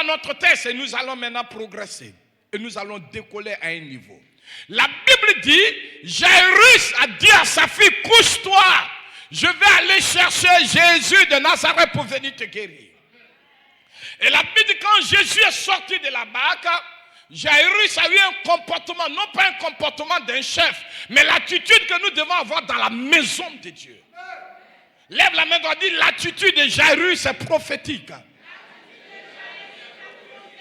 à notre texte et nous allons maintenant progresser. Et nous allons décoller à un niveau. La Bible dit, Jairus a dit à sa fille, couche-toi. Je vais aller chercher Jésus de Nazareth pour venir te guérir. Et la Bible dit, quand Jésus est sorti de la barque, Jairus a eu un comportement, non pas un comportement d'un chef, mais l'attitude que nous devons avoir dans la maison de Dieu. Lève la main droite, dit, l'attitude de Jairus est prophétique.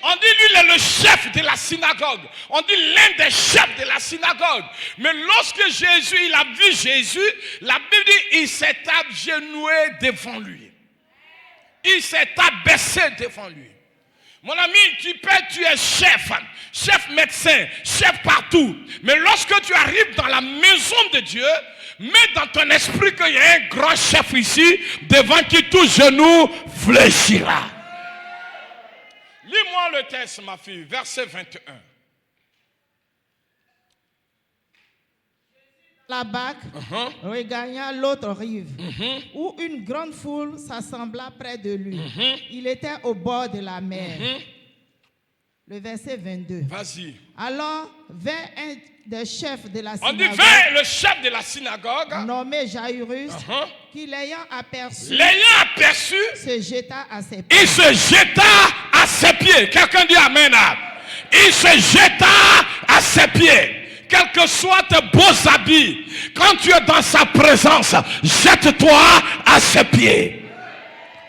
On dit lui, il est le chef de la synagogue. On dit l'un des chefs de la synagogue. Mais lorsque Jésus, il a vu Jésus, la Bible dit, il s'est agenouillé devant lui. Il s'est abaissé devant lui. Mon ami, tu es chef, chef médecin, chef partout. Mais lorsque tu arrives dans la maison de Dieu, mets dans ton esprit qu'il y a un grand chef ici, devant qui tout genou fléchira. Lis-moi le texte, ma fille, verset 21. La barque regagna l'autre rive, où une grande foule s'assembla près de lui. Il était au bord de la mer. Le verset 22. Vas-y. Alors vint un des chefs de la On dit synagogue, vint le chef de la synagogue, nommé Jairus, qui l'ayant aperçu, se jeta à ses pieds. Il se jeta à ses pieds. Quelqu'un dit amen. Il se jeta à ses pieds. Quels que soient tes beaux habits, quand tu es dans sa présence, jette-toi à ses pieds.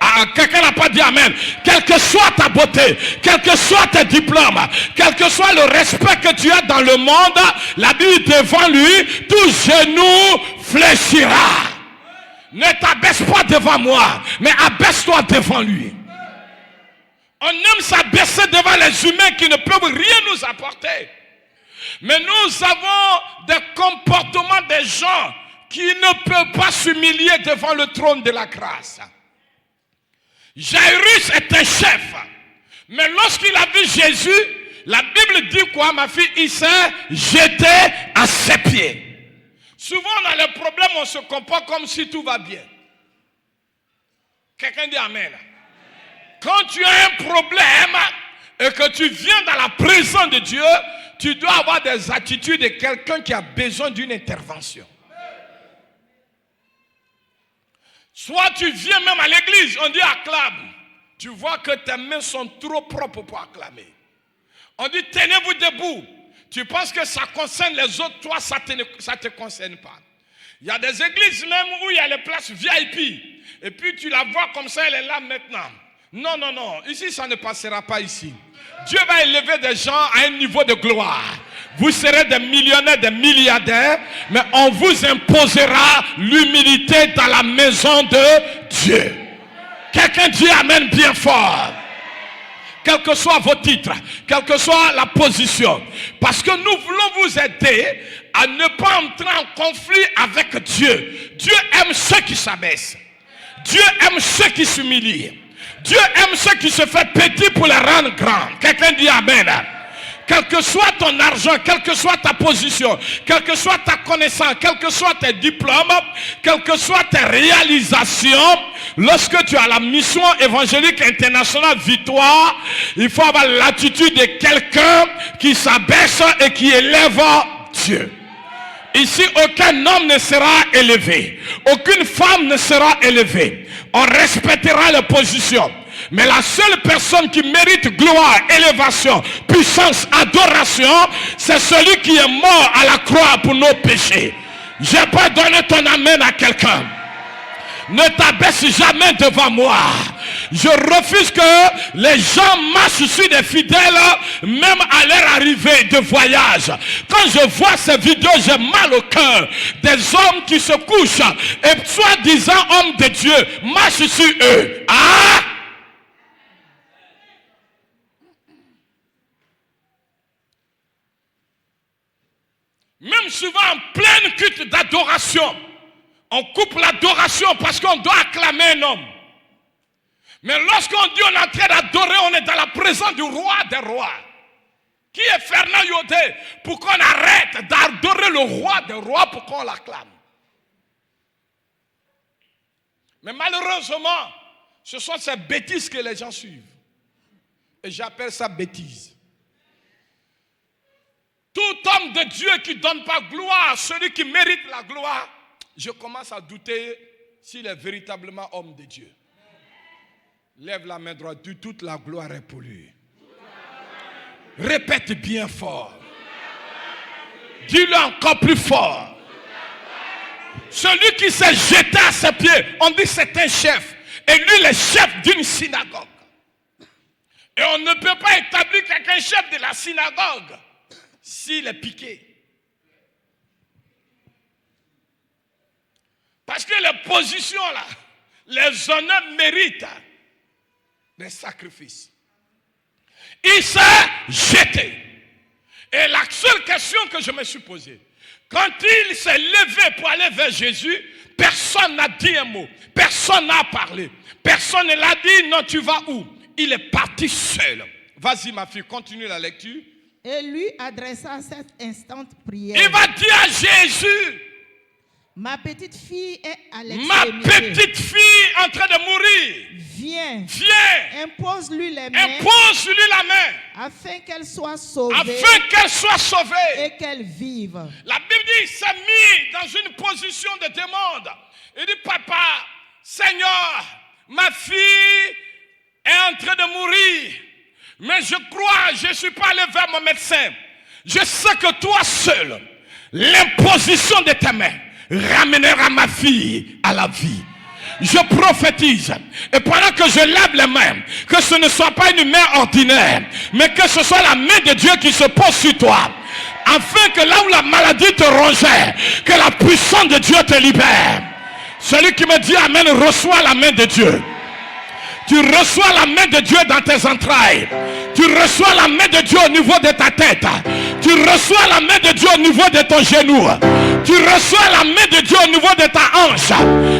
Ah, quelqu'un n'a pas dit amen. Quelle que soit ta beauté, quel que soit tes diplômes, quel que soit le respect que tu as dans le monde, la Bible devant lui, tout genou fléchira. Ne t'abaisse pas devant moi, mais abaisse-toi devant lui. On aime s'abaisser devant les humains qui ne peuvent rien nous apporter. Mais nous avons des comportements des gens qui ne peuvent pas s'humilier devant le trône de la grâce. Jairus est un chef. Mais lorsqu'il a vu Jésus, la Bible dit quoi, ma fille? Il s'est jeté à ses pieds. Souvent dans les problèmes, on se comporte comme si tout va bien. Quelqu'un dit amen. Quand tu as un problème et que tu viens dans la présence de Dieu, tu dois avoir des attitudes de quelqu'un qui a besoin d'une intervention. Soit tu viens même à l'église, on dit acclame. Tu vois que tes mains sont trop propres pour acclamer. On dit tenez-vous debout. Tu penses que ça concerne les autres, toi ça te concerne pas. Il y a des églises même où il y a les places VIP. Et puis tu la vois comme ça, elle est là maintenant. Non, non, non. Ici, ça ne passera pas ici. Dieu va élever des gens à un niveau de gloire. Vous serez des millionnaires, des milliardaires, mais on vous imposera l'humilité dans la maison de Dieu. Quelqu'un dit amen bien fort. Quels que soient vos titres, quelle que soit la position. Parce que nous voulons vous aider à ne pas entrer en conflit avec Dieu. Dieu aime ceux qui s'abaissent. Dieu aime ceux qui s'humilient. Dieu aime ceux qui se font petits pour les rendre grands. Quelqu'un dit amen. Quel que soit ton argent, quelle que soit ta position, quelle que soit ta connaissance, quels que soient tes diplômes, quelles que soient tes réalisations, lorsque tu as la mission évangélique internationale Victoire, il faut avoir l'attitude de quelqu'un qui s'abaisse et qui élève Dieu. Ici, aucun homme ne sera élevé. Aucune femme ne sera élevée. On respectera les positions. Mais la seule personne qui mérite gloire, élévation, puissance, adoration, c'est celui qui est mort à la croix pour nos péchés. Je peux donner ton amen à quelqu'un. Ne t'abaisse jamais devant moi. Je refuse que les gens marchent sur des fidèles, même à leur arrivée de voyage. Quand je vois ces vidéos, j'ai mal au cœur. Des hommes qui se couchent et soi-disant hommes de Dieu marchent sur eux. Ah! Même souvent en pleine culte d'adoration, on coupe l'adoration parce qu'on doit acclamer un homme. Mais lorsqu'on dit on est en train d'adorer, on est dans la présence du roi des rois. Qui est Fernand Yodé? Pour qu'on arrête d'adorer le roi des rois, pour qu'on l'acclame. Mais malheureusement, ce sont ces bêtises que les gens suivent. Et j'appelle ça bêtise. Tout homme de Dieu qui ne donne pas gloire, celui qui mérite la gloire, je commence à douter s'il est véritablement homme de Dieu. Lève la main droite, dis toute la gloire est pour lui. Répète bien fort. Dis-le encore plus fort. Celui qui s'est jeté à ses pieds, on dit c'est un chef. Et lui, le chef d'une synagogue. Et on ne peut pas établir quelqu'un chef de la synagogue s'il est piqué. Parce que les positions là, les honneurs méritent des sacrifices. Il s'est jeté. Et la seule question que je me suis posée, quand il s'est levé pour aller vers Jésus, personne n'a dit un mot, personne n'a parlé, personne ne l'a dit, non, tu vas où? Il est parti seul. Vas-y ma fille, continue la lecture. Et lui adressa cette instante prière. Il va dire à Jésus, ma petite fille est à ma l'extrémité. petite fille en train de mourir. Viens. Viens. Impose-lui les mains. Impose-lui la main. Afin qu'elle soit sauvée. Afin qu'elle soit sauvée. Et qu'elle vive. La Bible dit, il s'est mis dans une position de demande. Il dit, papa, Seigneur, ma fille est en train de mourir. Mais je crois, je ne suis pas allé vers mon médecin. Je sais que toi seul, l'imposition de tes mains ramènera ma fille à la vie. Je prophétise, et pendant que je lève les mains, que ce ne soit pas une main ordinaire, mais que ce soit la main de Dieu qui se pose sur toi, afin que là où la maladie te rongeait, que la puissance de Dieu te libère. Celui qui me dit amen, reçois la main de Dieu. Tu reçois la main de Dieu dans tes entrailles. Tu reçois la main de Dieu au niveau de ta tête. Tu reçois la main de Dieu au niveau de ton genou. Tu reçois la main de Dieu au niveau de ta hanche.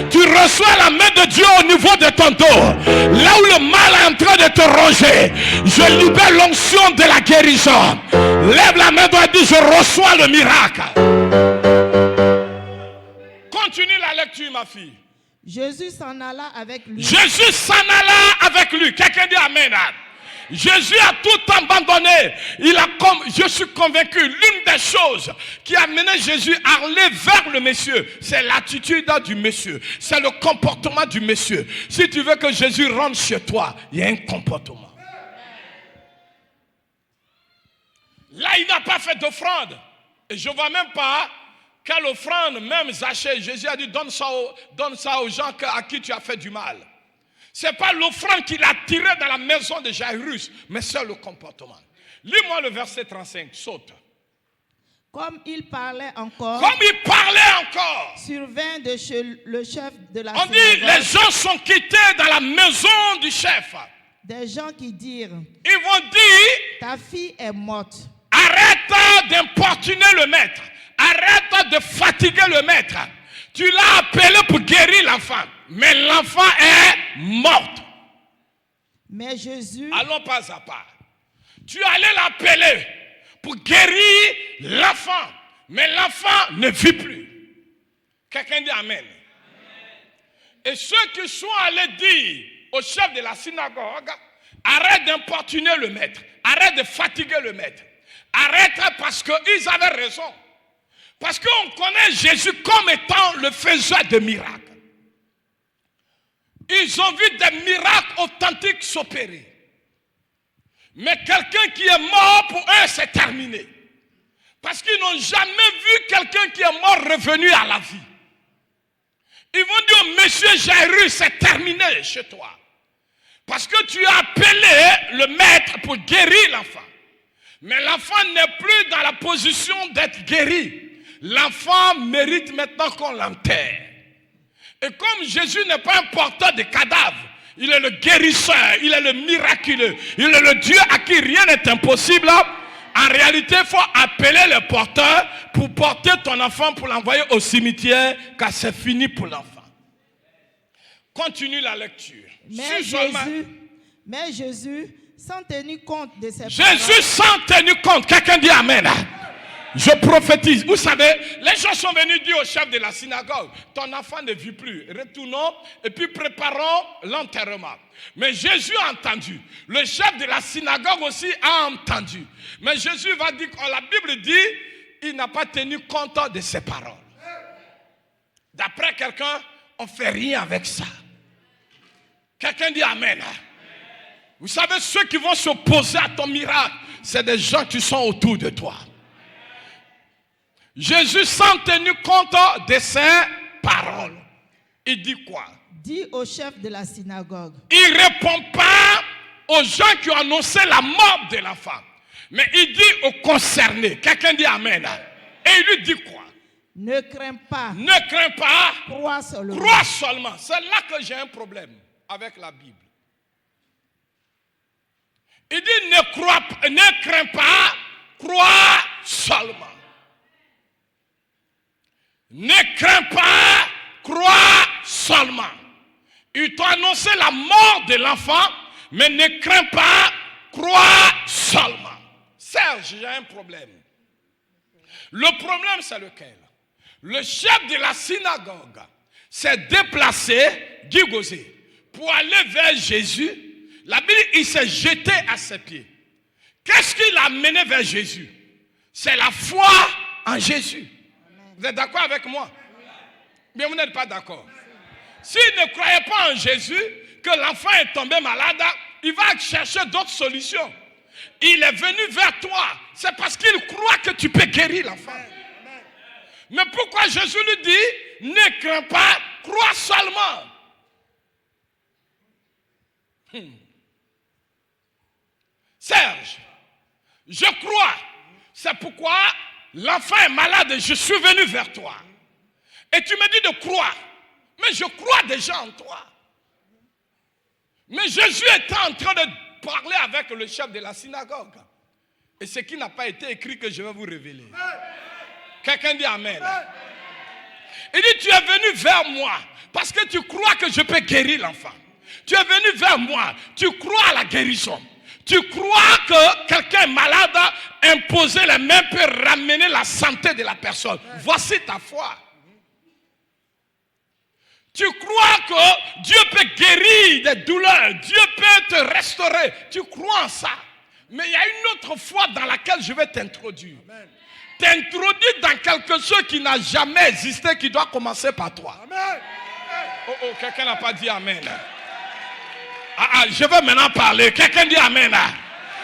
Tu reçois la main de Dieu au niveau de ton dos. Là où le mal est en train de te ronger, je libère l'onction de la guérison. Lève la main droite et dis, je reçois le miracle. Continue la lecture, ma fille. Jésus s'en alla avec lui. Jésus s'en alla avec lui. Quelqu'un dit amen. Jésus a tout abandonné. Je suis convaincu, l'une des choses qui a mené Jésus à aller vers le monsieur, c'est l'attitude du monsieur. C'est le comportement du monsieur. Si tu veux que Jésus rentre chez toi, il y a un comportement. Là, il n'a pas fait d'offrande. Et je ne vois même pas quelle offrande, même Zachée. Jésus a dit, donne ça aux gens à qui tu as fait du mal. Ce n'est pas l'offrande qui l'a tiré dans la maison de Jairus, mais c'est le comportement. Lis-moi le verset 35, saute. Comme il parlait encore, survint de chez le chef de la synagogue. On dit, les gens sont quittés dans la maison du chef. Des gens qui dirent, ils vont dire, ta fille est morte. Arrête d'importuner le maître. Arrête de fatiguer le maître. Tu l'as appelé pour guérir l'enfant. Mais l'enfant est mort. Mais Jésus... Allons pas à pas. Tu allais l'appeler pour guérir l'enfant. Mais l'enfant ne vit plus. Quelqu'un dit amen. Et ceux qui sont allés dire au chef de la synagogue, arrête d'importuner le maître. Arrête de fatiguer le maître. Arrête parce qu'ils avaient raison. Parce qu'on connaît Jésus comme étant le faiseur de miracles. Ils ont vu des miracles authentiques s'opérer. Mais quelqu'un qui est mort, pour eux, c'est terminé. Parce qu'ils n'ont jamais vu quelqu'un qui est mort revenu à la vie. Ils vont dire, monsieur Jairus, c'est terminé chez toi. Parce que tu as appelé le maître pour guérir l'enfant. Mais l'enfant n'est plus dans la position d'être guéri. L'enfant mérite maintenant qu'on l'enterre. Et comme Jésus n'est pas un porteur de cadavres, il est le guérisseur, il est le miraculeux, il est le Dieu à qui rien n'est impossible. En réalité, il faut appeler le porteur pour porter ton enfant, pour l'envoyer au cimetière, car c'est fini pour l'enfant. Continue la lecture. Mais Jésus, sans tenir compte de ses paroles. Jésus sans tenir compte, quelqu'un dit amen. Je prophétise. Vous savez, les gens sont venus dire au chef de la synagogue, ton enfant ne vit plus. Retournons et puis préparons l'enterrement. Mais Jésus a entendu. Le chef de la synagogue aussi a entendu. Mais Jésus va dire, la Bible dit, il n'a pas tenu compte de ses paroles. D'après quelqu'un, on ne fait rien avec ça. Quelqu'un dit Amen. Vous savez, ceux qui vont s'opposer à ton miracle, c'est des gens qui sont autour de toi. Jésus, sans tenir compte de ses paroles, il dit quoi? Dit au chef de la synagogue. Il ne répond pas aux gens qui ont annoncé la mort de l'enfant. Mais il dit aux concernés. Quelqu'un dit Amen. Et il lui dit quoi? Ne crains pas. Ne crains pas. Crois seulement. Crois seulement. C'est là que j'ai un problème avec la Bible. Il dit ne crains pas, crois seulement. Ne crains pas, crois seulement. Il t'a annoncé la mort de l'enfant, mais ne crains pas, crois seulement. Serge, j'ai un problème. Le problème, c'est lequel? Le chef de la synagogue s'est déplacé, Guy Gauzet, pour aller vers Jésus. La Bible, il s'est jeté à ses pieds. Qu'est-ce qui l'a mené vers Jésus? C'est la foi en Jésus. Vous êtes d'accord avec moi? Mais vous n'êtes pas d'accord. S'il ne croyait pas en Jésus, que l'enfant est tombé malade, il va chercher d'autres solutions. Il est venu vers toi. C'est parce qu'il croit que tu peux guérir l'enfant. Mais pourquoi Jésus lui dit, ne crains pas, crois seulement. Serge, je crois. C'est pourquoi l'enfant est malade et je suis venu vers toi. Et tu me dis de croire. Mais je crois déjà en toi. Mais Jésus était en train de parler avec le chef de la synagogue. Et ce qui n'a pas été écrit que je vais vous révéler. Quelqu'un dit Amen. Il dit, tu es venu vers moi parce que tu crois que je peux guérir l'enfant. Tu es venu vers moi, tu crois à la guérison. Tu crois que quelqu'un est malade, imposer les mains peut ramener la santé de la personne. Voici ta foi. Tu crois que Dieu peut guérir des douleurs, Dieu peut te restaurer. Tu crois en ça. Mais il y a une autre foi dans laquelle je vais t'introduire. T'introduire dans quelque chose qui n'a jamais existé, qui doit commencer par toi. Amen. Oh, quelqu'un n'a pas dit Amen. Je vais maintenant parler. Quelqu'un dit Amen.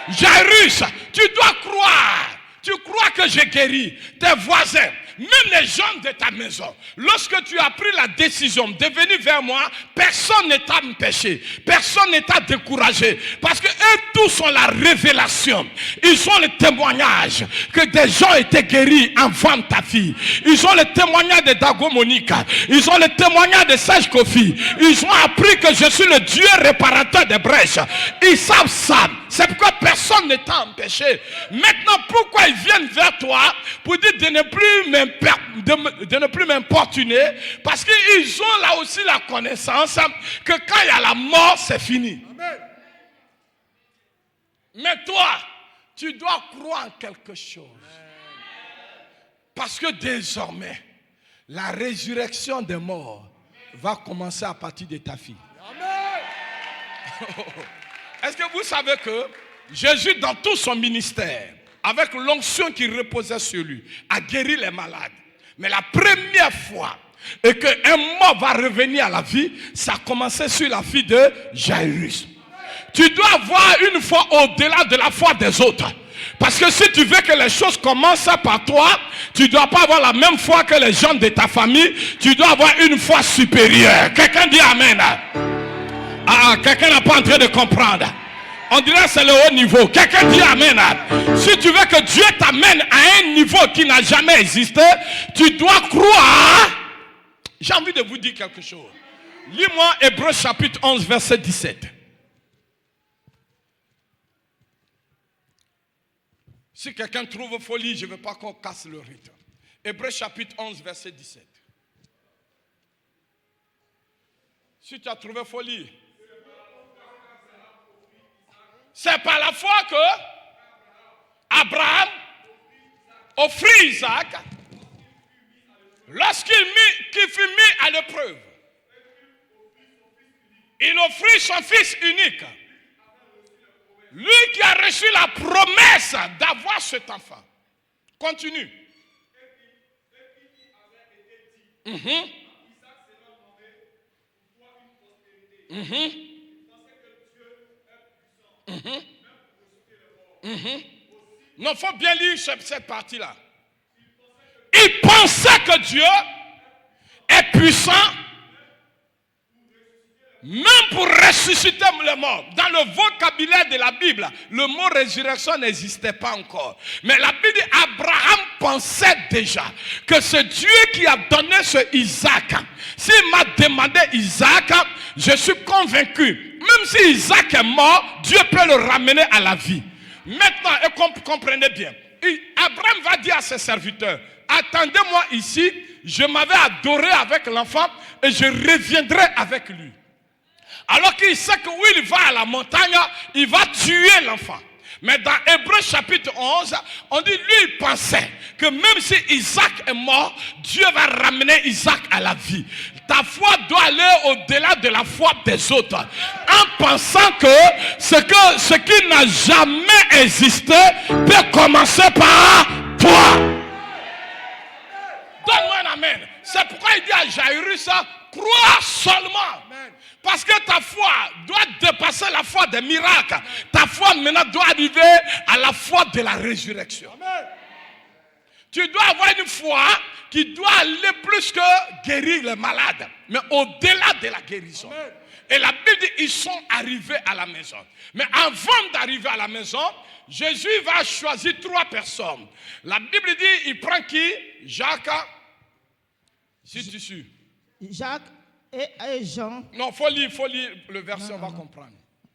Jairus, tu dois croire. Tu crois que j'ai guéri tes voisins, même les gens de ta maison. Lorsque tu as pris la décision de venir vers moi, personne ne t'a empêché, personne ne t'a découragé. Parce que eux tous ont la révélation. Ils ont le témoignage que des gens étaient guéris avant ta fille. Ils ont le témoignage de Dago Monica. Ils ont le témoignage de Sage Kofi. Ils ont appris que je suis le Dieu réparateur des brèches. Ils savent ça. C'est pourquoi personne ne t'a empêché. Maintenant, pourquoi ils viennent vers toi pour dire de ne plus m'importuner? Parce qu'ils ont là aussi la connaissance que quand il y a la mort, c'est fini. Amen. Mais toi, tu dois croire en quelque chose. Parce que désormais, la résurrection des morts va commencer à partir de ta fille. Amen. Est-ce que vous savez que Jésus, dans tout son ministère, avec l'onction qui reposait sur lui, a guéri les malades. Mais la première fois qu'un mort va revenir à la vie, ça a commencé sur la fille de Jairus. Tu dois avoir une foi au-delà de la foi des autres. Parce que si tu veux que les choses commencent par toi, tu ne dois pas avoir la même foi que les gens de ta famille. Tu dois avoir une foi supérieure. Quelqu'un dit Amen. Quelqu'un n'a pas en train de comprendre. On dirait que c'est le haut niveau. Quelqu'un dit Amen. Si tu veux que Dieu t'amène à un niveau qui n'a jamais existé, tu dois croire. J'ai envie de vous dire quelque chose. Lis-moi Hébreux chapitre 11, verset 17. Si quelqu'un trouve folie, je ne veux pas qu'on casse le rythme. Hébreux chapitre 11, verset 17. Si tu as trouvé folie, c'est par la foi que Abraham offrit Isaac lorsqu'il fut mis à l'épreuve. Il offrit son fils unique. Lui qui a reçu la promesse d'avoir cet enfant. Continue. Non, il faut bien lire cette partie-là. Il pensait que Dieu est puissant même pour ressusciter le mort. Dans le vocabulaire de la Bible, le mot résurrection n'existait pas encore. Mais la Bible dit Abraham pensait déjà que c'est Dieu qui a donné ce Isaac. S'il m'a demandé Isaac, je suis convaincu, même si Isaac est mort, Dieu peut le ramener à la vie. Maintenant, et comprenez bien, Abraham va dire à ses serviteurs, attendez-moi ici, je m'avais adoré avec l'enfant et je reviendrai avec lui. Alors qu'il sait que où il va à la montagne, il va tuer l'enfant. Mais dans Hébreux chapitre 11, on dit, lui il pensait que même si Isaac est mort, Dieu va ramener Isaac à la vie. Ta foi doit aller au-delà de la foi des autres. En pensant que ce qui n'a jamais existé peut commencer par toi. Donne-moi un amen. C'est pourquoi il dit à Jairus, crois seulement. Parce que ta foi doit dépasser la foi des miracles. Ta foi maintenant doit arriver à la foi de la résurrection. Amen. Tu dois avoir une foi qui doit aller plus que guérir les malades, mais au-delà de la guérison. Amen. Et la Bible dit, ils sont arrivés à la maison. Mais avant d'arriver à la maison, Jésus va choisir 3 personnes. La Bible dit, il prend qui? Jacques. Si tu suis. Jacques et Jean. Non, faut lire le verset, on va comprendre.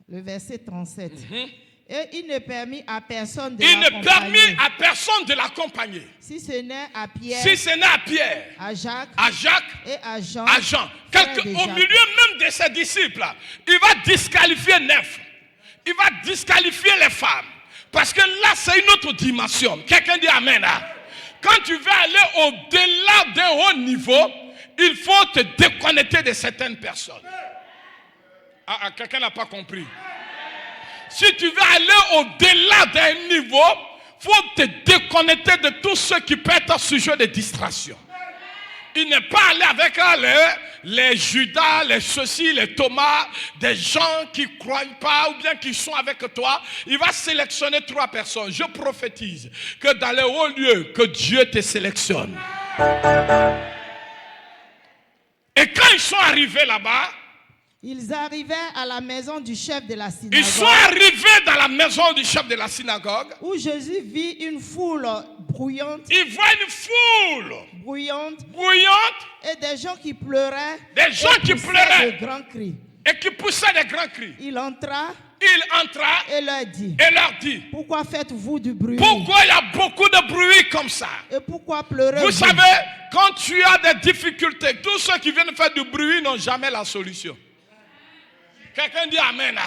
Le verset 37. Et il ne permit à personne de l'accompagner. Il ne permit à personne de l'accompagner. Si ce n'est à Pierre. Si ce n'est à Pierre. À Jacques. Et à Jean. Au milieu même de ses disciples, il va disqualifier 9. Il va disqualifier les femmes. Parce que là, c'est une autre dimension. Quelqu'un dit Amen. Quand tu veux aller au-delà d'un haut niveau, il faut te déconnecter de certaines personnes. Quelqu'un n'a pas compris. Si tu veux aller au-delà d'un niveau, il faut te déconnecter de tous ceux qui peuvent être sujet de distraction. Il n'est pas allé avec les Judas, les ceci, les Thomas, des gens qui ne croient pas ou bien qui sont avec toi. Il va sélectionner 3 personnes. Je prophétise que dans les hauts lieux, que Dieu te sélectionne. Et quand ils sont arrivés là-bas, ils arrivaient à la maison du chef de la synagogue. Ils sont arrivés dans la maison du chef de la synagogue. Où Jésus vit une foule bruyante. Il voit une foule bruyante. Et des gens qui pleuraient. Des gens qui pleuraient. De grands cris. Et qui poussaient des grands cris. Il entra. Et leur dit. Pourquoi faites-vous du bruit? Pourquoi il y a beaucoup de bruit comme ça? Et pourquoi pleurez-vous? Vous savez, quand tu as des difficultés, tous ceux qui viennent faire du bruit n'ont jamais la solution. Quelqu'un dit Amen.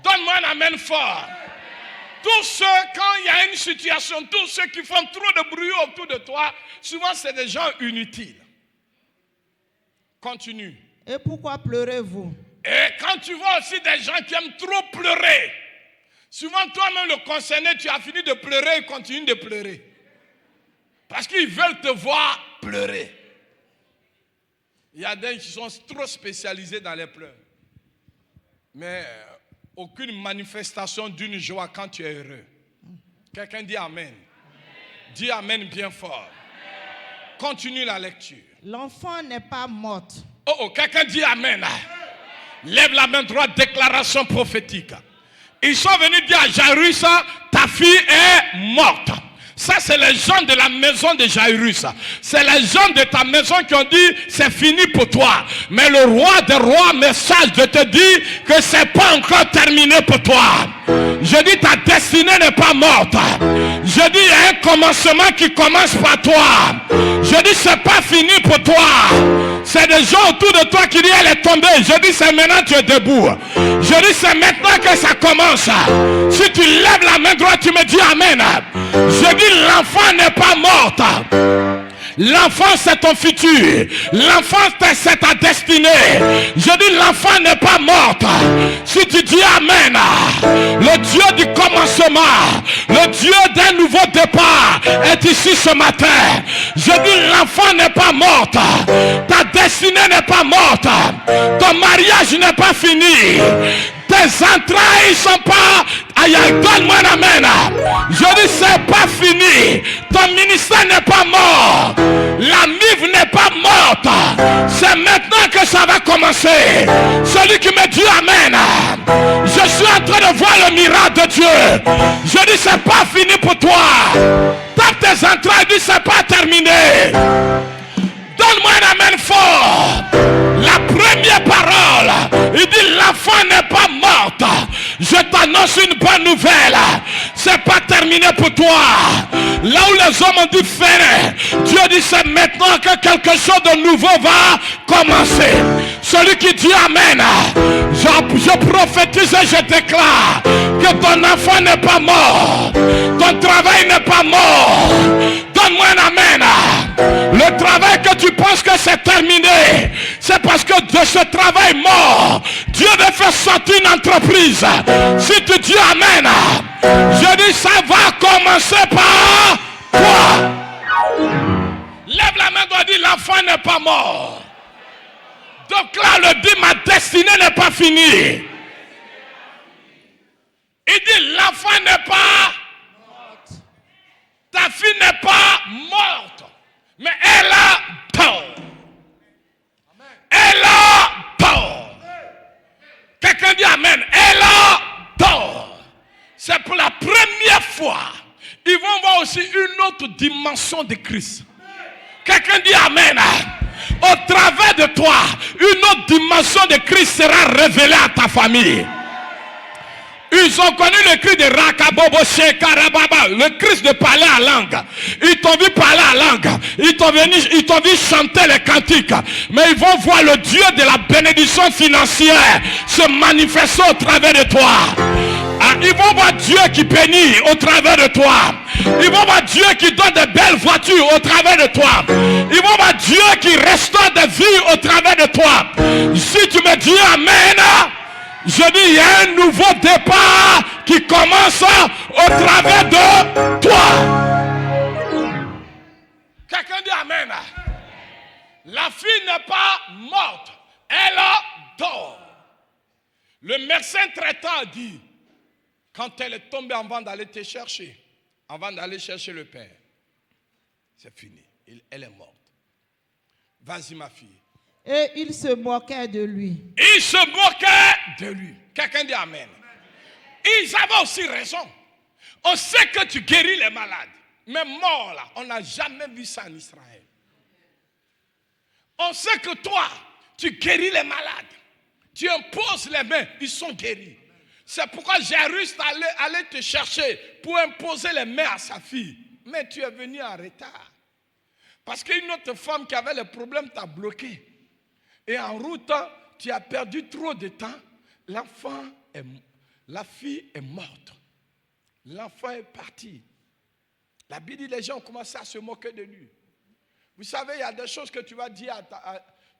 Donne-moi un Amen fort. Tous ceux, quand il y a une situation, tous ceux qui font trop de bruit autour de toi, souvent c'est des gens inutiles. Continue. Et pourquoi pleurez-vous? Et quand tu vois aussi des gens qui aiment trop pleurer, souvent toi-même le concerné, tu as fini de pleurer et continue de pleurer. Parce qu'ils veulent te voir pleurer. Il y a des gens qui sont trop spécialisés dans les pleurs. Mais aucune manifestation d'une joie quand tu es heureux. Quelqu'un dit Amen. Dis Amen bien fort. Continue la lecture. L'enfant n'est pas mort. Quelqu'un dit Amen. Lève la main droite, déclaration prophétique. Ils sont venus dire à Jairus, ta fille est morte. Ça, c'est les gens de la maison de Jairus. C'est les gens de ta maison qui ont dit, c'est fini pour toi. Mais le roi des rois me charge de te dire que c'est pas encore terminé pour toi. Je dis, ta destinée n'est pas morte. Je dis, il y a un commencement qui commence par toi. Je dis, c'est pas fini pour toi. C'est des gens autour de toi qui disent elle est tombée. Je dis c'est maintenant tu es debout. Je dis c'est maintenant que ça commence. Si tu lèves la main droite, tu me dis amen. Je dis l'enfant n'est pas morte. L'enfant c'est ton futur. L'enfant c'est ta destinée. Je dis l'enfant n'est pas morte. Si tu dis amen, le Dieu du commencement, le Dieu d'un nouveau départ est ici ce matin. Je dis l'enfant n'est pas morte. Ta destinée n'est pas morte. Ton mariage n'est pas fini. Tes entrailles sont pas... Aïe, donne-moi un amen. Je dis c'est pas fini. Ton ministère n'est pas mort. La MIV n'est pas morte. C'est maintenant que ça va commencer. Celui qui me dit amen. Je suis en train de voir le miracle de Dieu. Je dis c'est pas fini pour toi. Tape tes entrailles, dis c'est pas terminé. Donne-moi un amen fort. La première parole, il dit l'enfant n'est pas morte. Je t'annonce une bonne nouvelle. C'est pas terminé pour toi. Là où les hommes ont dit faire, Dieu dit c'est maintenant que quelque chose de nouveau va commencer. Celui qui dit amen, je prophétise et je déclare que ton enfant n'est pas mort. Ton travail n'est pas mort. Donne-moi un amen. Le travail que tu penses que c'est terminé, c'est parce que de ce travail mort, Dieu veut faire sortir une entreprise. Si tu dis amen, je dis ça va commencer par toi. Lève la main et dis l'enfant n'est pas mort. Donc là, le dit ma destinée n'est pas finie. Il dit l'enfant n'est pas morte. Ta fille n'est pas morte. Mais elle a tort. Elle a tort. Quelqu'un dit amen. Elle a tort. C'est pour la première fois. Ils vont voir aussi une autre dimension de Christ. Quelqu'un dit amen. Au travers de toi, une autre dimension de Christ sera révélée à ta famille. Ils ont connu le cri de Rakabobo Shekarababa, le Christ de parler en langue. Ils t'ont vu parler en langue. Ils t'ont vu chanter les cantiques. Mais ils vont voir le Dieu de la bénédiction financière se manifester au travers de toi. Ils vont voir Dieu qui bénit au travers de toi. Ils vont voir Dieu qui donne de belles voitures au travers de toi. Ils vont voir Dieu qui restaure des vies au travers de toi. Si tu me dis amen, je dis il y a un nouveau départ qui commence au travers de toi. Quelqu'un dit amen. La fille n'est pas morte. Elle dort. Le médecin traitant dit, quand elle est tombée avant d'aller te chercher, avant d'aller chercher le père, c'est fini. Elle est morte. Vas-y ma fille. Et il se moquait de lui. Il se moquait de lui. Quelqu'un dit amen. Ils avaient aussi raison. On sait que tu guéris les malades. Mais mort là, on n'a jamais vu ça en Israël. On sait que toi, tu guéris les malades. Tu imposes les mains, ils sont guéris. C'est pourquoi Jairus allait te chercher pour imposer les mains à sa fille. Mais tu es venu en retard. Parce qu'une autre femme qui avait le problème t'a bloqué. Et en route, tu as perdu trop de temps. La fille est morte. L'enfant est parti. La Bible dit les gens ont commencé à se moquer de lui. Vous savez, il y a des choses que tu vas dire,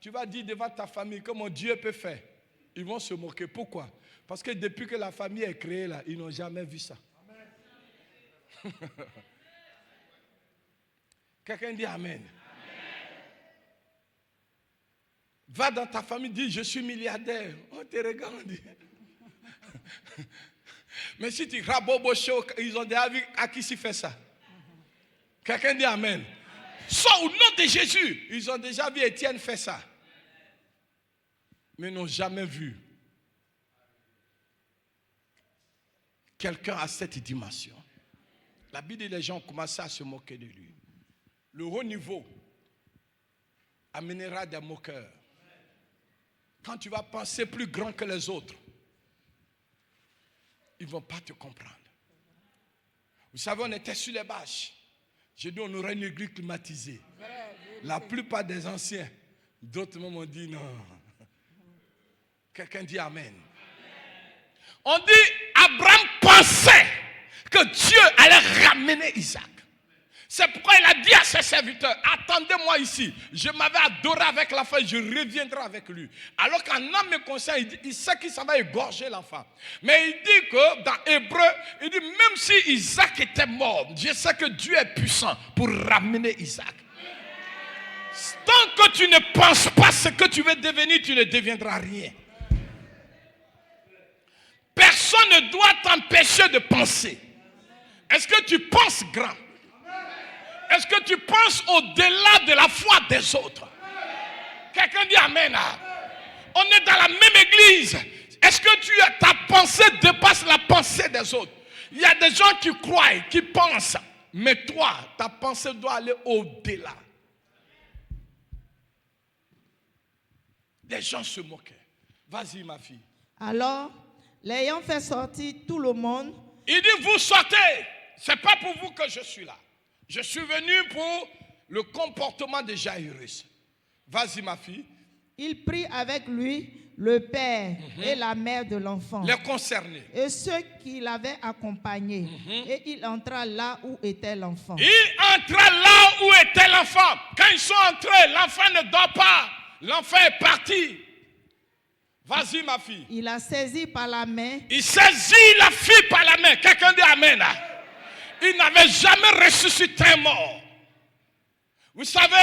devant ta famille, comment Dieu peut faire. Ils vont se moquer. Pourquoi? Parce que depuis que la famille est créée, là, ils n'ont jamais vu ça. Quelqu'un dit amen. Va dans ta famille, dis je suis milliardaire. On te regarde, on dit. Mais si tu rabobocho, ils ont déjà vu à qui s'y fait ça. Quelqu'un dit amen. Soit au nom de Jésus, ils ont déjà vu Étienne faire ça. Mais n'ont jamais vu quelqu'un à cette dimension. La Bible dit les gens ont commencé à se moquer de lui. Le haut niveau amènera des moqueurs. Quand tu vas penser plus grand que les autres, ils ne vont pas te comprendre. Vous savez, on était sur les bâches. J'ai dit on aurait une église climatisée. La plupart des anciens D'autres m'ont dit non. Quelqu'un dit amen. On dit Abraham pensait que Dieu allait ramener Isaac. C'est pourquoi il a dit à ses serviteurs, attendez-moi ici, je m'avais adoré avec l'enfant, je reviendrai avec lui. Alors qu'en âme et conscience, il sait qu'il s'en va égorger l'enfant. Mais il dit que dans Hébreu, il dit même si Isaac était mort, je sais que Dieu est puissant pour ramener Isaac. Tant que tu ne penses pas ce que tu veux devenir, tu ne deviendras rien. Personne ne doit t'empêcher de penser. Est-ce que tu penses grand? Est-ce que tu penses au-delà de la foi des autres? Quelqu'un dit amen. On est dans la même église. Est-ce que ta pensée dépasse la pensée des autres? Il y a des gens qui croient, qui pensent. Mais toi, ta pensée doit aller au-delà. Des gens se moquaient. Vas-y ma fille. Alors, l'ayant fait sortir tout le monde, il dit vous sortez. Ce n'est pas pour vous que je suis là. Je suis venu pour le comportement de Jairus. Vas-y ma fille. Il prit avec lui le père et la mère de l'enfant. Les concernés. Et ceux qui l'avaient accompagné. Et il entra là où était l'enfant. Il entra là où était l'enfant. Quand ils sont entrés, l'enfant ne dort pas. L'enfant est parti. Vas-y ma fille. Il la saisit par la main. Il saisit la fille par la main. Quelqu'un dit amen. Il n'avait jamais ressuscité un mort. Vous savez,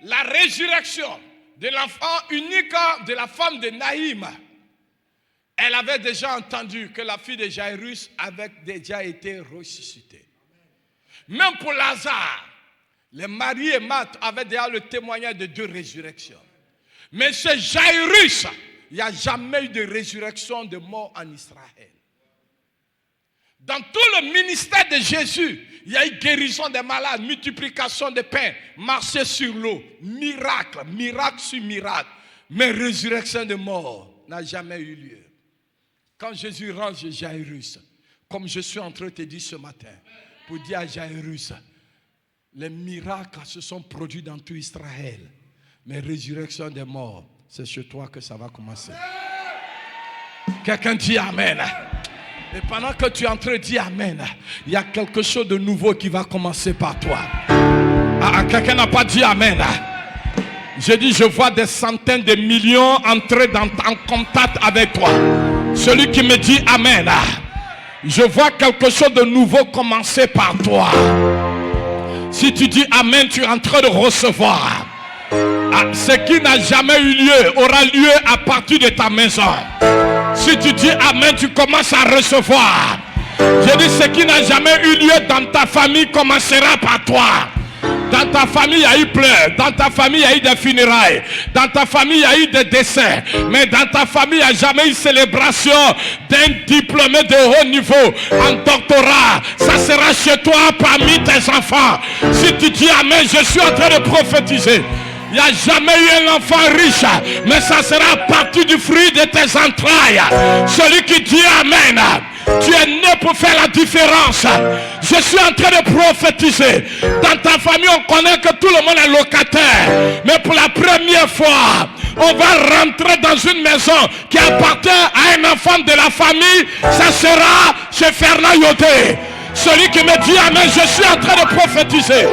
la résurrection de l'enfant unique de la femme de Naïm, elle avait déjà entendu que la fille de Jairus avait déjà été ressuscitée. Même pour Lazare, les Marie et Marthe avaient déjà le témoignage de 2 résurrections. Mais chez Jairus, il n'y a jamais eu de résurrection de mort en Israël. Dans tout le ministère de Jésus, il y a eu guérison des malades, multiplication des pains, marcher sur l'eau, miracle, miracle sur miracle. Mais résurrection de mort n'a jamais eu lieu. Quand Jésus rentre chez Jairus, comme je suis en train de te dire ce matin, pour dire à Jairus, les miracles se sont produits dans tout Israël. Mais résurrection des morts, c'est chez toi que ça va commencer. Quelqu'un dit amen. Et pendant que tu es en train de dire amen, il y a quelque chose de nouveau qui va commencer par toi. Quelqu'un n'a pas dit amen. Je dis, je vois des centaines de millions entrer en contact avec toi. Celui qui me dit amen, je vois quelque chose de nouveau commencer par toi. Si tu dis amen, tu es en train de recevoir. Ce qui n'a jamais eu lieu aura lieu à partir de ta maison. Si tu dis amen, tu commences à recevoir. Je dis, ce qui n'a jamais eu lieu dans ta famille commencera par toi. Dans ta famille, il y a eu pleurs. Dans ta famille, il y a eu des funérailles. Dans ta famille, il y a eu des décès. Mais dans ta famille, il n'y a jamais eu célébration d'un diplômé de haut niveau en doctorat. Ça sera chez toi parmi tes enfants. Si tu dis amen, je suis en train de prophétiser. Il n'y a jamais eu un enfant riche, mais ça sera partie du fruit de tes entrailles. Celui qui dit amen, tu es né pour faire la différence. Je suis en train de prophétiser. Dans ta famille, on connaît que tout le monde est locataire. Mais pour la première fois, on va rentrer dans une maison qui appartient à un enfant de la famille. Ça sera chez Fernand Yoté. Celui qui me dit amen, je suis en train de prophétiser.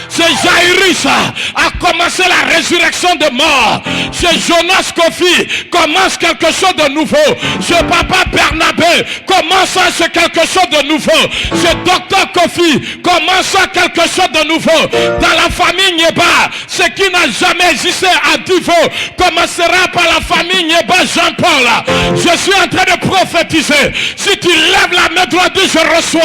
C'est Jairus a commencé la résurrection de mort. C'est Jonas Kofi commence quelque chose de nouveau. C'est Papa Bernabé commence quelque chose de nouveau. C'est Docteur Kofi commence quelque chose de nouveau. Dans la famille Nyeba, ce qui n'a jamais existé à Divo commencera par la famille Nyeba Jean-Paul. Je suis en train de prophétiser. Si tu lèves la main droite, je reçois.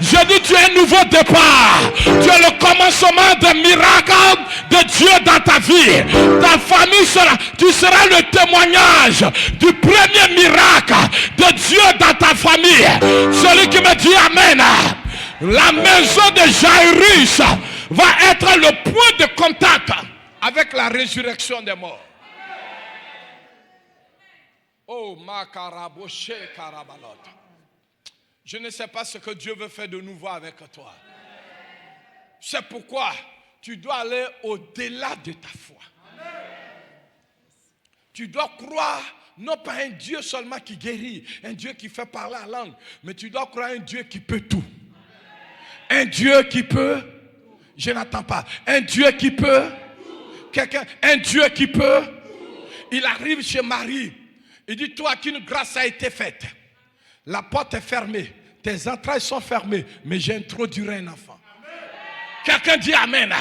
Je dis, tu es un nouveau départ. Tu es le commencement des miracles de Dieu dans ta vie. Ta famille tu seras le témoignage du premier miracle de Dieu dans ta famille. Celui qui me dit amen. La maison de Jairus va être le point de contact avec la résurrection des morts. Oh, ma karaboshe karabalot. Je ne sais pas ce que Dieu veut faire de nouveau avec toi. C'est pourquoi tu dois aller au-delà de ta foi. Tu dois croire non pas un Dieu seulement qui guérit, un Dieu qui fait parler la langue, mais tu dois croire un Dieu qui peut tout. Un Dieu qui peut, je n'entends pas, un Dieu qui peut, quelqu'un, un Dieu qui peut. Il arrive chez Marie, il dit, toi qu'une grâce a été faite, la porte est fermée, tes entrailles sont fermées, mais j'ai introduit un enfant. Quelqu'un dit Amen.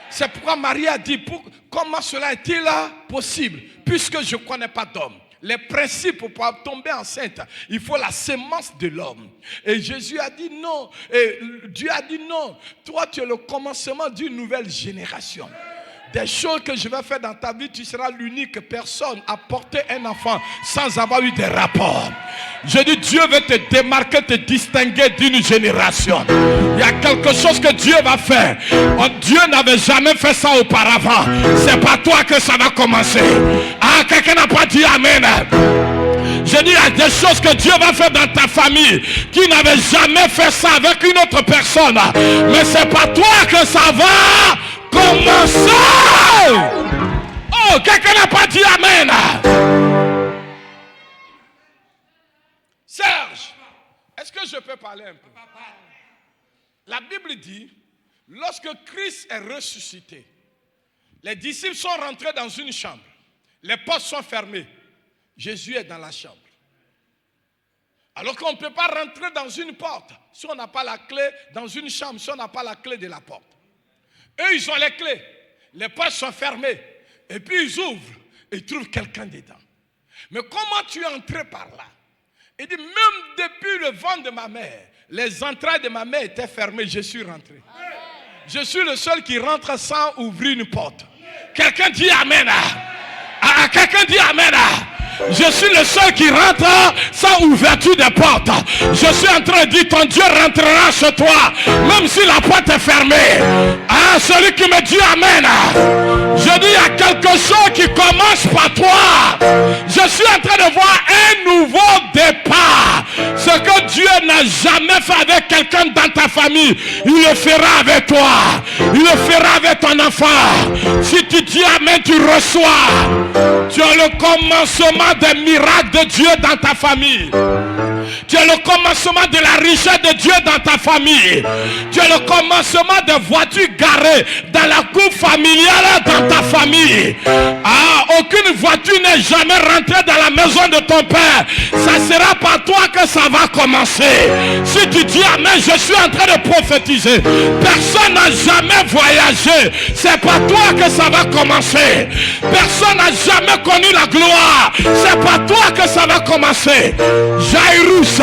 C'est pourquoi Marie a dit, comment cela est-il possible, puisque je ne connais pas d'homme. Les principes pour pouvoir tomber enceinte, il faut la sémence de l'homme. Et Jésus a dit non, et Dieu a dit non, toi tu es le commencement d'une nouvelle génération. Des choses que je vais faire dans ta vie, tu seras l'unique personne à porter un enfant sans avoir eu des rapports. Je dis, Dieu veut te démarquer, te distinguer d'une génération. Il y a quelque chose que Dieu va faire. Dieu n'avait jamais fait ça auparavant. C'est pas toi que ça va commencer. Ah, quelqu'un n'a pas dit Amen. Je dis, il y a des choses que Dieu va faire dans ta famille qui n'avait jamais fait ça avec une autre personne. Mais c'est pas toi que ça va commencer. Oh, quelqu'un n'a pas dit Amen. Serge, est-ce que je peux parler un peu? La Bible dit, lorsque Christ est ressuscité, les disciples sont rentrés dans une chambre. Les portes sont fermées. Jésus est dans la chambre. Alors qu'on ne peut pas rentrer dans une porte si on n'a pas la clé, dans une chambre si on n'a pas la clé de la porte. Eux, ils ont les clés. Les portes sont fermées. Et puis ils ouvrent et ils trouvent quelqu'un dedans. Mais comment tu es entré par là? Il dit, même depuis le ventre de ma mère, les entrailles de ma mère étaient fermées, je suis rentré. Je suis le seul qui rentre sans ouvrir une porte. Quelqu'un dit Amen. Quelqu'un dit Amen. Je suis le seul qui rentre sans ouverture de porte. Je suis en train de dire, ton Dieu rentrera chez toi, même si la porte est fermée. Ah, celui qui me dit Amen. Je dis, il y a quelque chose qui commence par toi. Je suis en train de voir un nouveau départ. Ce que Dieu n'a jamais fait avec quelqu'un dans ta famille, il le fera avec toi. Il le fera avec ton enfant. Si tu dis Amen, tu reçois. Tu as le commencement des miracles de Dieu dans ta famille. Tu as le commencement de la richesse de Dieu dans ta famille. Tu as le commencement de voitures garées dans la cour familiale dans ta famille. Ah, aucune voiture n'est jamais rentrée dans la maison de ton père. Ça sera par toi que ça va commencer. Si tu dis Amen, je suis en train de prophétiser. Personne n'a jamais voyagé. C'est par toi que ça va commencer. Personne n'a jamais connu la gloire. C'est par toi que ça va commencer. Jairus,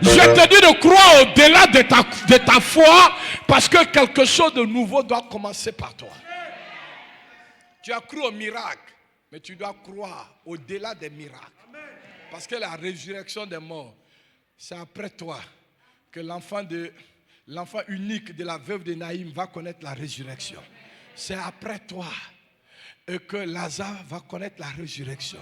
je te dis de croire au-delà de ta foi, parce que quelque chose de nouveau doit commencer par toi. Tu as cru au miracle, mais tu dois croire au-delà des miracles. Parce que la résurrection des morts, c'est après toi que l'enfant unique de la veuve de Naïm va connaître la résurrection. C'est après toi que Lazare va connaître la résurrection.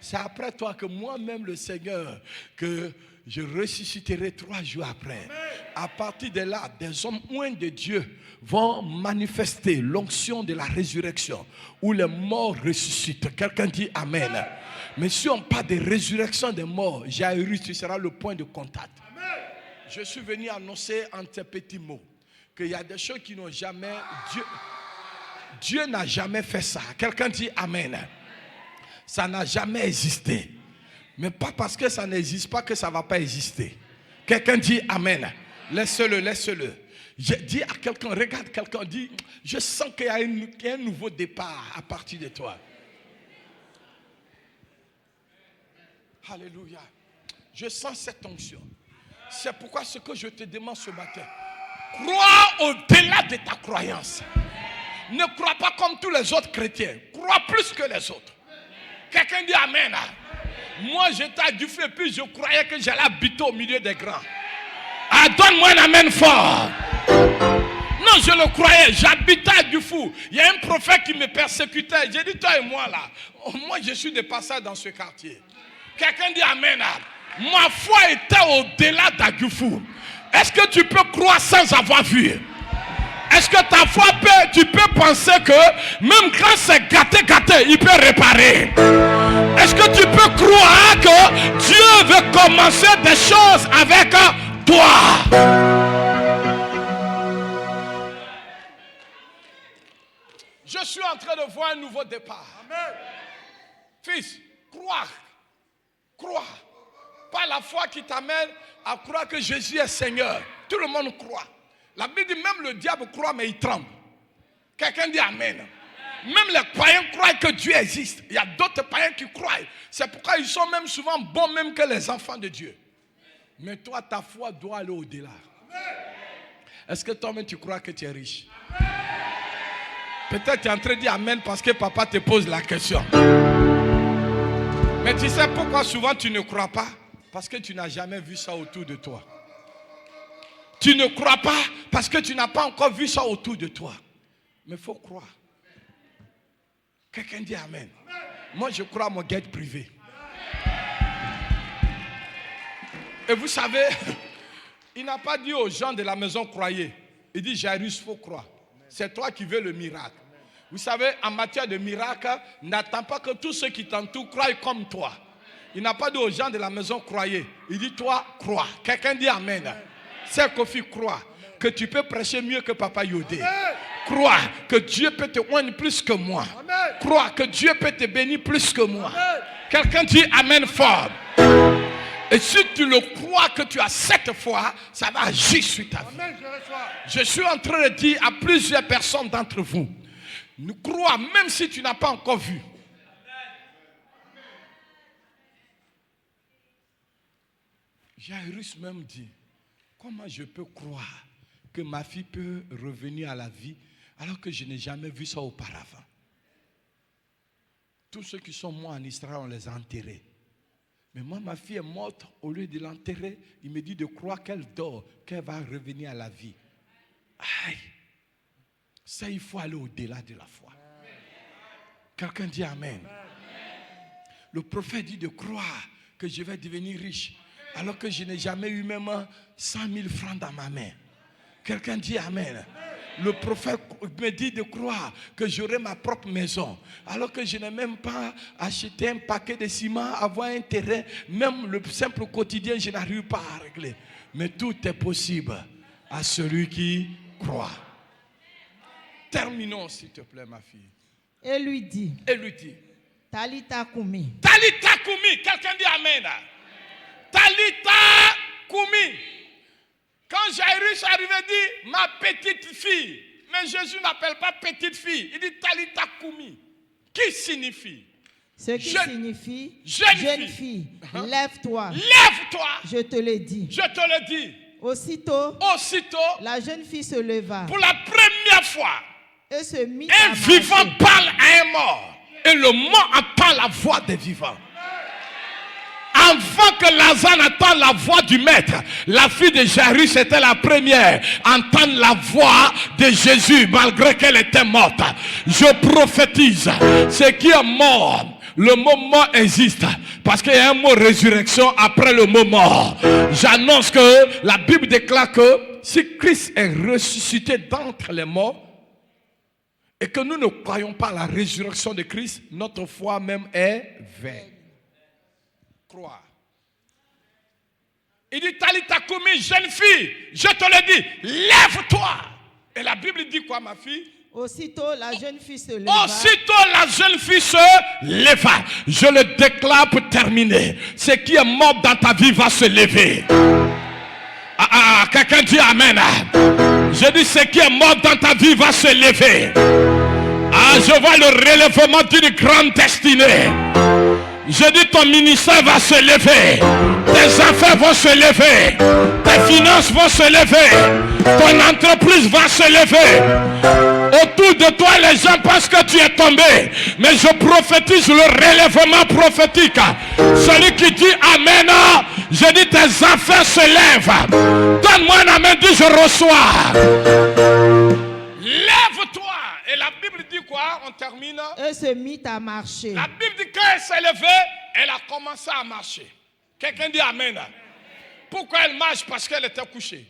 C'est après toi que moi-même, le Seigneur, que je ressusciterai 3 jours après. À partir de là, des hommes loin de Dieu vont manifester l'onction de la résurrection, où les morts ressuscitent. Quelqu'un dit Amen. Mais si on parle de résurrection des morts, Jairus, tu seras le point de contact. Je suis venu annoncer en ces petits mots qu'il y a des choses qui n'ont jamais... Dieu n'a jamais fait ça. Quelqu'un dit Amen. Ça n'a jamais existé. Mais pas parce que ça n'existe pas que ça ne va pas exister. Quelqu'un dit Amen. Laisse-le, laisse-le. Je dis à quelqu'un, regarde quelqu'un, dit, je sens qu'il y a un nouveau départ à partir de toi. Alléluia. Je sens cette onction. C'est pourquoi ce que je te demande ce matin, crois au-delà de ta croyance. Ne crois pas comme tous les autres chrétiens. Crois plus que les autres. Quelqu'un dit Amen. Moi, j'étais à Dufou et puis je croyais que j'allais habiter au milieu des grands. Ah, donne-moi un Amen fort. Non, je le croyais. J'habitais à Dufou. Il y a un prophète qui me persécutait. J'ai dit, toi et moi là, moi je suis de passage dans ce quartier. Quelqu'un dit Amen. Ma foi était au-delà d'Adjufou. Est-ce que tu peux croire sans avoir vu? Est-ce que ta foi tu peux penser que même quand c'est gâté, il peut réparer? Est-ce que tu peux croire que Dieu veut commencer des choses avec toi? Je suis en train de voir un nouveau départ. Amen. Fils, croire. Croire. Pas la foi qui t'amène à croire que Jésus est Seigneur. Tout le monde croit. La Bible dit même le diable croit mais il tremble. Quelqu'un dit Amen. Même les païens croient que Dieu existe. Il y a d'autres païens qui croient. C'est pourquoi ils sont même souvent bons même que les enfants de Dieu. Mais toi, ta foi doit aller au-delà. Est-ce que toi-même tu crois que tu es riche? Peut-être tu es en train de dire Amen parce que papa te pose la question. Mais tu sais pourquoi souvent tu ne crois pas? Parce que tu n'as jamais vu ça autour de toi. Tu ne crois pas parce que tu n'as pas encore vu ça autour de toi. Mais il faut croire. Quelqu'un dit Amen. Moi, je crois à mon guide privé. Et vous savez, il n'a pas dit aux gens de la maison croyez. Il dit Jairus, il faut croire. C'est toi qui veux le miracle. Vous savez, en matière de miracle, n'attends pas que tous ceux qui t'entourent croient comme toi. Il n'a pas dit aux gens de la maison croyez. Il dit toi, crois. Quelqu'un dit Amen. C'est Kofi, crois que tu peux prêcher mieux que Papa Yodé. Crois que Dieu peut te oindre plus que moi. Amen. Crois que Dieu peut te bénir plus que moi. Quelqu'un dit Amen fort. Et si tu le crois que tu as cette foi, ça va agir sur ta vie. Amen, je suis en train de dire à plusieurs personnes d'entre vous, nous crois même si tu n'as pas encore vu. Jairus même dit, comment je peux croire que ma fille peut revenir à la vie alors que je n'ai jamais vu ça auparavant? Tous ceux qui sont morts en Israël, on les a enterrés. Mais moi, ma fille est morte, au lieu de l'enterrer, il me dit de croire qu'elle dort, qu'elle va revenir à la vie. Aïe! Ça, il faut aller au-delà de la foi. Quelqu'un dit Amen. Le prophète dit de croire que je vais devenir riche, alors que je n'ai jamais eu même 100 000 francs dans ma main. Quelqu'un dit Amen. Le prophète me dit de croire que j'aurai ma propre maison, alors que je n'ai même pas acheté un paquet de ciment, avoir un terrain, même le simple quotidien, je n'arrive pas à régler. Mais tout est possible à celui qui croit. Terminons, s'il te plaît, ma fille. Et lui dit, Talita Kumi. Talita Kumi. Quelqu'un dit Amen. Talita Kumi. Quand Jairus arrivait, dit ma petite fille. Mais Jésus n'appelle pas petite fille. Il dit Talita Kumi. Qui signifie? Ce qui signifie jeune fille. Lève-toi. Lève-toi. Je te le dis. Je te le dis. Aussitôt, la jeune fille se leva. Pour la première fois, et se mit un vivant parle à un mort. Et le mort entend la voix des vivants. Avant que Lazare n'entende la voix du maître, la fille de Jairus était la première à entendre la voix de Jésus malgré qu'elle était morte. Je prophétise, ce qui est mort, le mot mort existe parce qu'il y a un mot résurrection après le mot mort. J'annonce que la Bible déclare que si Christ est ressuscité d'entre les morts et que nous ne croyons pas à la résurrection de Christ, notre foi même est vaine. Croire. Il dit Talita Kumi, jeune fille, je te le dis, lève-toi. Et la Bible dit quoi, ma fille? Aussitôt la jeune fille se leva. Aussitôt la jeune fille se leva. Je le déclare pour terminer. Ce qui est mort dans ta vie va se lever. Quelqu'un dit Amen. Je dis ce qui est mort dans ta vie va se lever. Je vois le relèvement d'une grande destinée. Je dis ton ministère va se lever. Tes affaires vont se lever. Tes finances vont se lever. Ton entreprise va se lever. Autour de toi, les gens pensent que tu es tombé. Mais je prophétise le relèvement prophétique. Celui qui dit Amen, je dis tes affaires se lèvent. Donne-moi un Amen, dis je reçois. Lève-toi. Et la Bible dit quoi? On termine. Et se mit à marcher. La Bible dit quand elle s'est levée, elle a commencé à marcher. Quelqu'un dit Amen. Pourquoi elle marche? Parce qu'elle était couchée.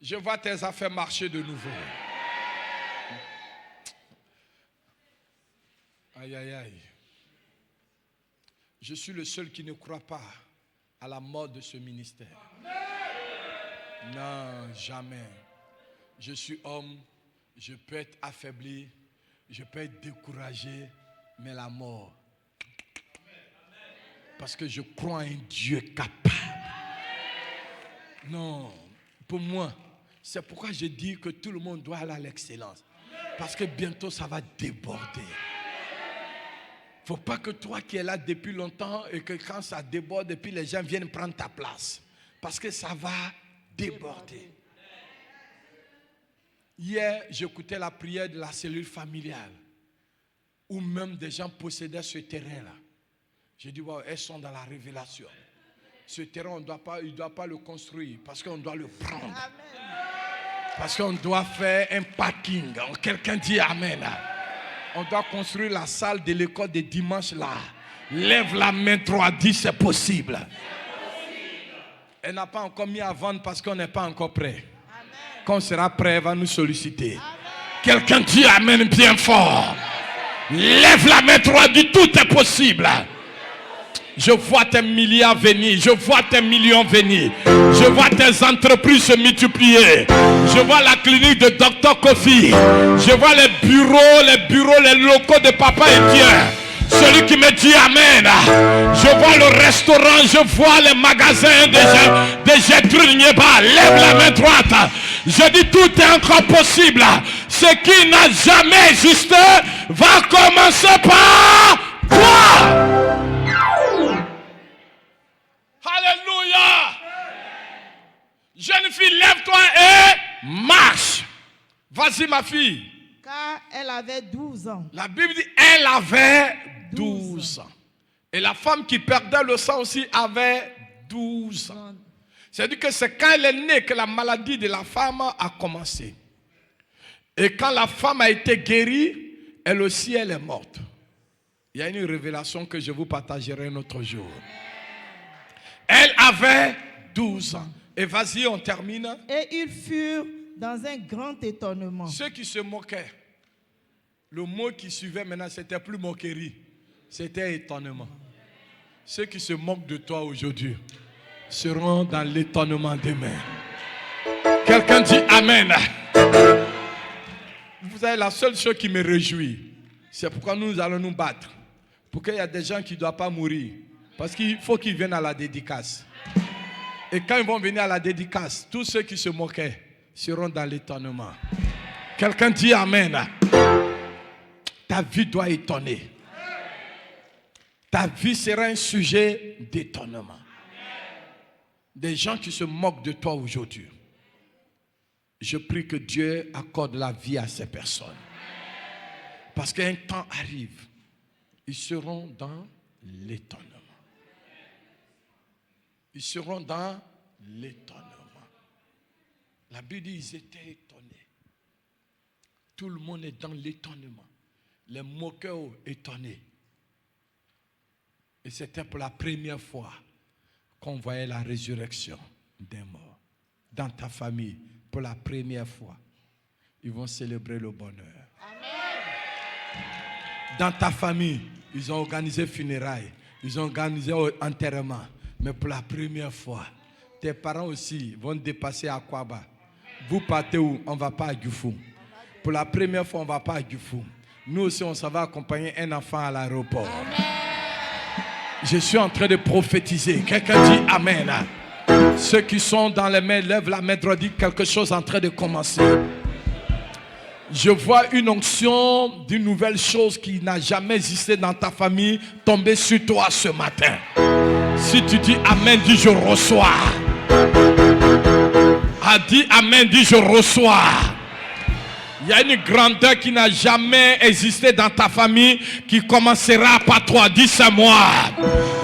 Je vois tes affaires marcher de nouveau. Aïe, aïe, aïe. Je suis le seul qui ne croit pas à la mort de ce ministère. Non, jamais. Je suis homme, je peux être affaibli, je peux être découragé, mais la mort. Parce que je crois en un Dieu capable. Non, pour moi, c'est pourquoi je dis que tout le monde doit aller à l'excellence. Parce que bientôt ça va déborder. Il ne faut pas que toi qui es là depuis longtemps et que quand ça déborde et puis les gens viennent prendre ta place. Parce que ça va déborder. Hier, j'écoutais la prière de la cellule familiale où même des gens possédaient ce terrain-là. J'ai dit, wow, elles sont dans la révélation. Ce terrain, il ne doit pas le construire parce qu'on doit le prendre. Amen. Parce qu'on doit faire un parking. Quelqu'un dit Amen. On doit construire la salle de l'école de dimanche là. Lève la main 3, dis c'est possible. Elle n'a pas encore mis à vendre parce qu'on n'est pas encore prêt. Amen. Quand on sera prêt, elle va nous solliciter. Amen. Quelqu'un dit Amen bien fort. Lève la main 3, dis tout est possible. Je vois tes milliards venir, je vois tes millions venir, je vois tes entreprises se multiplier, je vois la clinique de Dr Kofi, je vois les bureaux, les locaux de Papa Etienne. Celui qui me dit Amen, je vois le restaurant, je vois les magasins de Gertrude Nieba. Lève la main droite. Je dis tout est encore possible. Ce qui n'a jamais existé va commencer par toi. Alléluia. Jeune fille, lève-toi et marche. Vas-y ma fille. Car elle avait 12 ans. La Bible dit elle avait 12 ans. Et la femme qui perdait le sang aussi avait 12 ans. C'est-à-dire que c'est quand elle est née que la maladie de la femme a commencé. Et quand la femme a été guérie, elle aussi elle est morte. Il y a une révélation que je vous partagerai un autre jour. Elle avait 12 ans. Et vas-y, on termine. Et ils furent dans un grand étonnement. Ceux qui se moquaient, le mot qui suivait maintenant, c'était plus moquerie, c'était étonnement. Ceux qui se moquent de toi aujourd'hui seront dans l'étonnement demain. Quelqu'un dit Amen. Vous savez, la seule chose qui me réjouit, c'est pourquoi nous allons nous battre. Pour qu'il y ait des gens qui ne doivent pas mourir. Parce qu'il faut qu'ils viennent à la dédicace. Et quand ils vont venir à la dédicace, tous ceux qui se moquaient seront dans l'étonnement. Quelqu'un dit Amen. Ta vie doit étonner. Ta vie sera un sujet d'étonnement. Des gens qui se moquent de toi aujourd'hui. Je prie que Dieu accorde la vie à ces personnes. Parce qu'un temps arrive, ils seront dans l'étonnement. Ils seront dans l'étonnement. La Bible dit qu'ils étaient étonnés. Tout le monde est dans l'étonnement. Les moqueurs étonnés. Et c'était pour la première fois qu'on voyait la résurrection des morts. Dans ta famille, pour la première fois, ils vont célébrer le bonheur. Amen. Dans ta famille, ils ont organisé funérailles. Ils ont organisé enterrement. Mais pour la première fois, tes parents aussi vont dépasser à Kwaba. Vous partez où? On ne va pas à Dufou. Pour la première fois, on ne va pas à Dufou. Nous aussi, on s'en va accompagner un enfant à l'aéroport. Amen. Je suis en train de prophétiser. Quelqu'un dit Amen. Ceux qui sont dans les mains, lèvent la main droite, dit quelque chose en train de commencer. Je vois une onction d'une nouvelle chose qui n'a jamais existé dans ta famille tomber sur toi ce matin. Si tu dis Amen, dis je reçois. A dit Amen, dis je reçois. Il y a une grandeur qui n'a jamais existé dans ta famille qui commencera par toi. Dis c'est moi.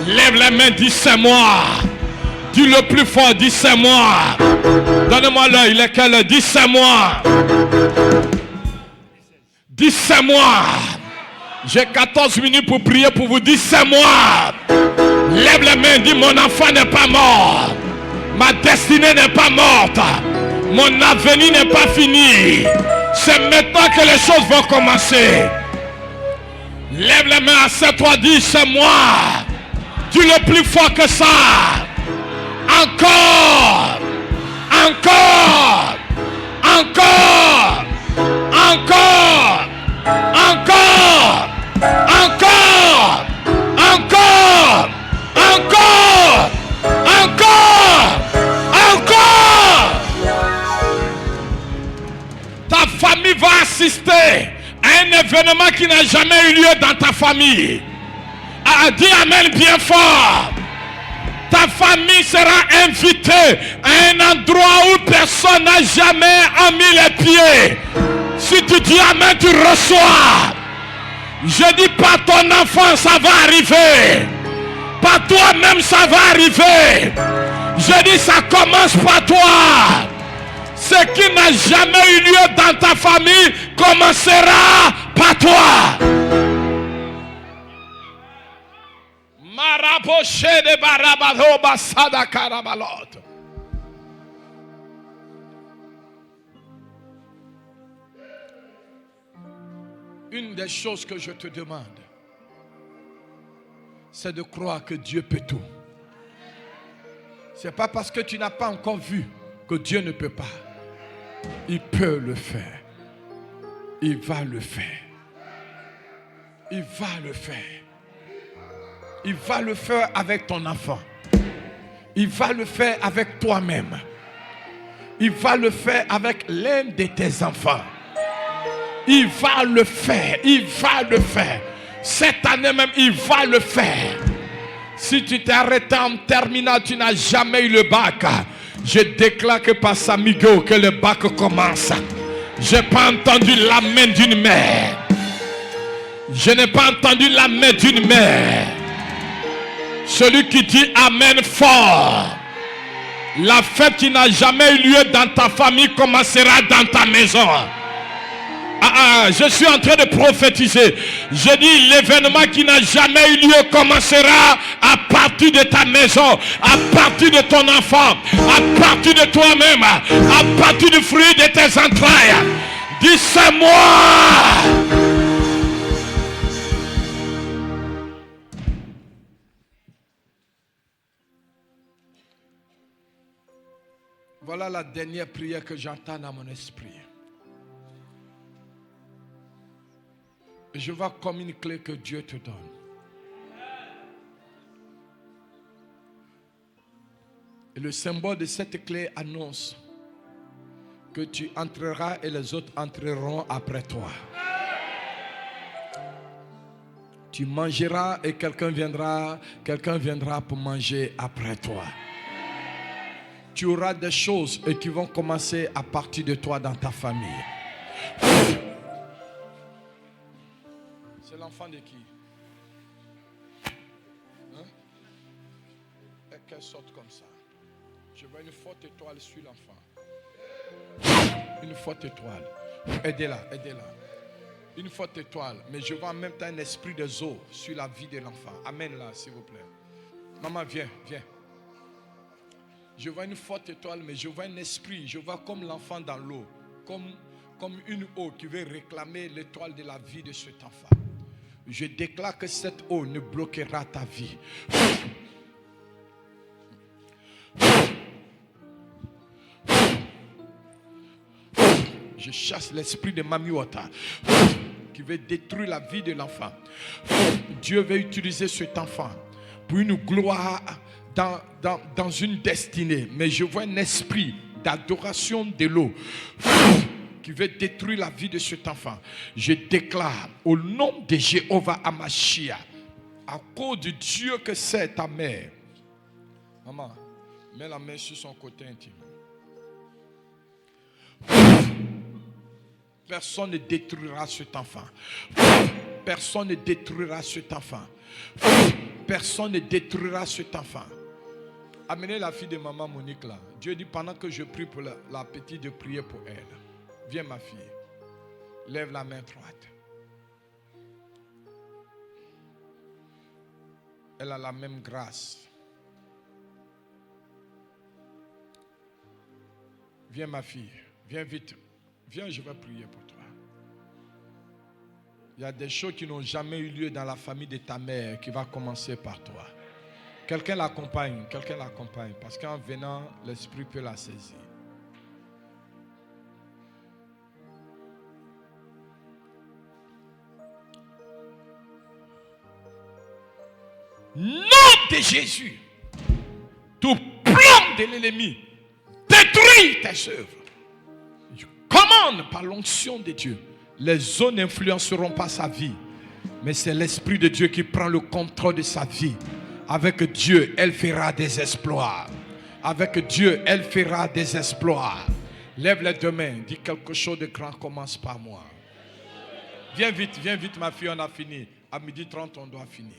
Lève les mains, dis c'est moi. Dis le plus fort, dis c'est moi. Donne-moi l'œil, lequel dis c'est moi. Dis c'est moi. J'ai 14 minutes pour prier pour vous dire c'est moi. Lève les mains, dis mon enfant n'est pas mort. Ma destinée n'est pas morte. Mon avenir n'est pas fini. C'est maintenant que les choses vont commencer. Lève les mains à 7 toi, dis c'est moi. Dis-le plus fort que ça. Encore. Encore. Encore. Encore. Encore. Encore. Encore. Encore. Encore. Encore. Ta famille va assister à un événement qui n'a jamais eu lieu dans ta famille. Dis amen bien fort. Ta famille sera invitée à un endroit où personne n'a jamais mis les pieds. Si tu dis amen, tu reçois. Je dis pas ton enfant, ça va arriver. Pas toi-même, ça va arriver. Je dis ça commence par toi. Ce qui n'a jamais eu lieu dans ta famille commencera par toi. de Barabaloba Sada Karabalot. Une des choses que je te demande, c'est de croire que Dieu peut tout. C'est pas parce que tu n'as pas encore vu que Dieu ne peut pas. Il peut le faire. Il va le faire. Il va le faire. Il va le faire avec ton enfant. Il va le faire avec toi-même. Il va le faire avec l'un de tes enfants. Il va le faire. Il va le faire. Cette année même, il va le faire. Si tu t'es arrêté en terminale, tu n'as jamais eu le bac. Je déclare que par Samigo que le bac commence. Je n'ai pas entendu la main d'une mère. Je n'ai pas entendu la main d'une mère. Celui qui dit amen fort. La fête qui n'a jamais eu lieu dans ta famille commencera dans ta maison. Je suis en train de prophétiser. Je dis l'événement qui n'a jamais eu lieu commencera à partir de ta maison, à partir de ton enfant, à partir de toi-même, à partir du fruit de tes entrailles. Dis c'est moi. Voilà la dernière prière que j'entends dans mon esprit. Je vois comme une clé que Dieu te donne. Et le symbole de cette clé annonce que tu entreras et les autres entreront après toi. Tu mangeras et quelqu'un viendra pour manger après toi. Tu auras des choses qui vont commencer à partir de toi dans ta famille. C'est l'enfant de qui? Hein? Et qu'elle sorte comme ça. Je vois une forte étoile sur l'enfant. Une forte étoile. Aidez-la, aidez-la. Une forte étoile. Mais je vois en même temps un esprit de eau sur la vie de l'enfant. Amène-la, s'il vous plaît. Maman, viens, viens. Je vois une forte étoile, mais je vois un esprit. Je vois comme l'enfant dans l'eau. Comme une eau qui veut réclamer l'étoile de la vie de cet enfant. Je déclare que cette eau ne bloquera ta vie. Je chasse l'esprit de Mamiwata qui veut détruire la vie de l'enfant. Dieu veut utiliser cet enfant pour une gloire dans une destinée. Mais je vois un esprit d'adoration de l'eau qui veut détruire la vie de cet enfant. Je déclare au nom de Jéhovah Amashia, à cause de Dieu que c'est ta mère. Maman, mets la main sur son côté intime. Personne ne détruira cet enfant. Personne ne détruira cet enfant. Personne ne détruira cet enfant. Amenez la fille de maman Monique là. Dieu dit pendant que je prie pour la petite, de prier pour elle. Viens ma fille. Lève la main droite. Elle a la même grâce. Viens ma fille. Viens vite. Viens, je vais prier pour toi. Il y a des choses qui n'ont jamais eu lieu dans la famille de ta mère qui va commencer par toi. Quelqu'un l'accompagne, parce qu'en venant, l'esprit peut la saisir. Nom de Jésus, tout plan de l'ennemi détruit tes œuvres. Je commande par l'onction de Dieu. Les eaux n'influenceront pas sa vie, mais c'est l'Esprit de Dieu qui prend le contrôle de sa vie. Avec Dieu, elle fera des exploits. Avec Dieu, elle fera des exploits. Lève les deux mains, dis quelque chose de grand, commence par moi. Viens vite ma fille, on a fini. À 12h30, on doit finir.